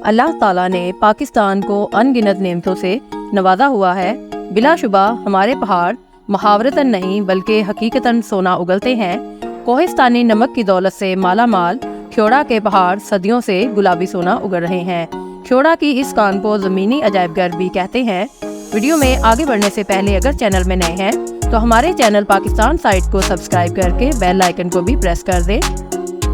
اللہ تعالیٰ نے پاکستان کو ان گنت نعمتوں سے نوازا ہوا ہے۔ بلا شبہ ہمارے پہاڑ محاورتاً نہیں بلکہ حقیقتاً سونا اگلتے ہیں۔ کوہستانی نمک کی دولت سے مالا مال کھیوڑا کے پہاڑ صدیوں سے گلابی سونا اگل رہے ہیں۔ کھیوڑا کی اس کان کو زمینی عجائب گھر بھی کہتے ہیں۔ ویڈیو میں آگے بڑھنے سے پہلے اگر چینل میں نئے ہیں تو ہمارے چینل پاکستان سائٹ کو سبسکرائب کر کے بیل آئیکن کو بھی پریس کر دیں۔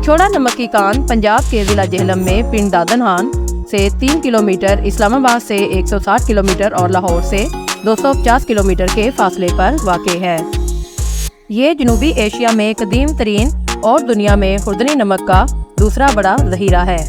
کھیوڑا نمک کی کان پنجاب کے ضلع جہلم میں پنڈ دادنہان سے 3 کلومیٹر، اسلام آباد سے 160 کلومیٹر اور لاہور سے 250 کلومیٹر کے فاصلے پر واقع ہے۔ یہ جنوبی ایشیا میں قدیم ترین اور دنیا میں خوردنی نمک کا دوسرا بڑا ذخیرہ ہے۔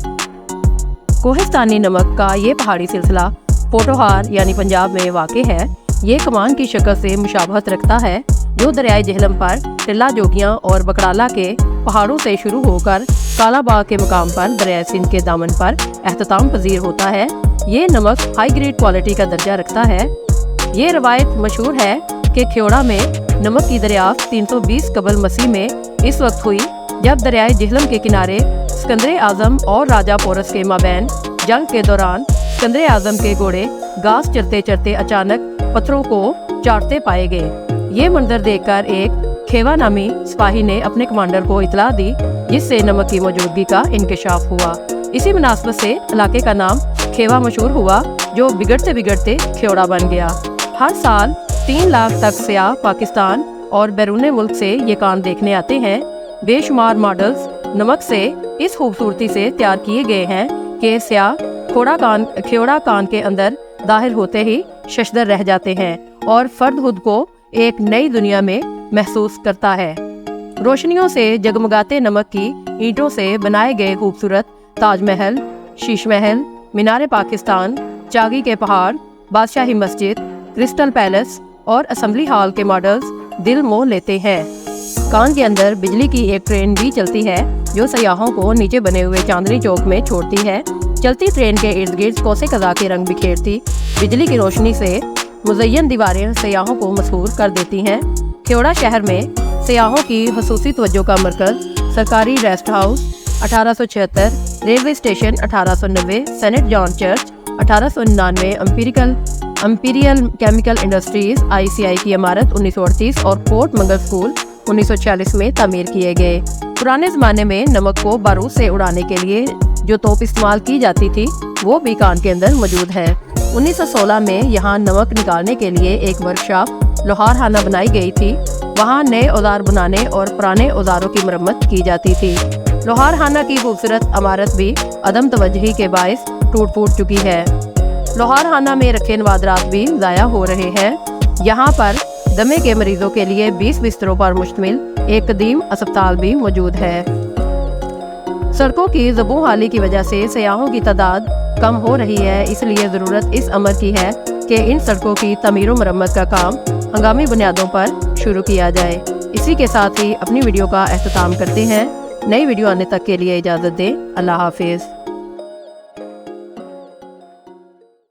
کوہستانی نمک کا یہ پہاڑی سلسلہ پوٹوہار یعنی پنجاب میں واقع ہے۔ یہ کمان کی شکل سے مشابہت رکھتا ہے جو دریائے جہلم پر ٹلہ جوگیاں اور بکڑالہ کے پہاڑوں سے شروع ہو کر کالا باغ کے مقام پر دریائے سندھ کے دامن پر اختتام پذیر ہوتا ہے۔ یہ نمک ہائی گریڈ کوالٹی کا درجہ رکھتا ہے۔ یہ روایت مشہور ہے کہ کھیوڑا میں نمک کی دریافت 320 قبل مسیح میں اس وقت ہوئی جب دریائے جہلم کے کنارے اسکندر اعظم اور راجہ پورس کے مابین جنگ کے دوران اسکندر اعظم کے گھوڑے گھاس چرتے چرتے اچانک پتھروں کو چاٹتے پائے گئے۔ یہ منظر دیکھ کر ایک کھیوا نامی سپاہی نے اپنے کمانڈر کو اطلاع دی جس سے نمک کی موجودگی کا انکشاف ہوا۔ اسی مناسبت سے علاقے کا نام کھیوا مشہور ہوا جو بگڑتے بگڑتے کھیوڑا بن گیا۔ ہر سال 3 لاکھ تک سیاح پاکستان اور بیرون ملک سے یہ کان دیکھنے آتے ہیں۔ بے شمار ماڈلز نمک سے اس خوبصورتی سے تیار کیے گئے ہیں کہ سیاح کھیوڑا کان کے اندر داخل ہوتے ہی ششدر رہ جاتے ہیں اور فرد خود کو ایک نئی دنیا میں محسوس کرتا ہے۔ روشنیوں سے جگمگاتے نمک کی اینٹوں سے بنائے گئے خوبصورت تاج محل، شیش محل، مینار پاکستان، چاگی کے پہاڑ، بادشاہی مسجد، کرسٹل پیلس اور اسمبلی ہال کے ماڈلز دل موہ لیتے ہیں۔ کان کے اندر بجلی کی ایک ٹرین بھی چلتی ہے جو سیاحوں کو نیچے بنے ہوئے چاندنی چوک میں چھوڑتی ہے۔ چلتی ٹرین کے ارد گرد کوسے قزح کے رنگ بکھیرتی بجلی کی روشنی سے مزین دیواریں سیاحوں کو مسحور کر دیتی ہیں۔ کھیوڑا شہر میں سیاحوں کی خصوصی توجہ کا مرکز سرکاری rest house 1876، railway station 1890، Saint John Church 1899، Imperial Chemical Industries ICI کی عمارت 1938 اور کوٹ منگل اسکول 1946 میں تعمیر کیے گئے۔ پرانے زمانے میں نمک کو بارود سے اڑانے کے لیے جو توپ استعمال کی جاتی تھی وہ بھی کان کے اندر موجود ہے۔ 1916 میں یہاں نمک نکالنے کے لیے ایک ورکشاپ لوہار خانہ بنائی گئی تھی۔ وہاں نئے اوزار بنانے اور پرانے اوزاروں کی مرمت کی جاتی تھی۔ لوہار خانہ کی خوبصورت عمارت بھی عدم توجہی کے باعث ٹوٹ پھوٹ چکی ہے۔ لوہار خانہ میں رکھے نوادرات بھی ضائع ہو رہے ہیں۔ یہاں پر دمے کے مریضوں کے لیے 20 بستروں پر مشتمل ایک قدیم اسپتال بھی موجود ہے۔ سڑکوں کی زبوں حالی کی وجہ سے سیاحوں کی تعداد کم ہو رہی ہے، اس لیے ضرورت اس امر کی ہے کہ ان سڑکوں کی تعمیر و مرمت کا کام ہنگامی بنیادوں پر شروع کیا جائے۔ اسی کے ساتھ ہی اپنی ویڈیو کا اختتام کرتے ہیں۔ نئی ویڈیو آنے تک کے لیے اجازت دیں۔ اللہ حافظ۔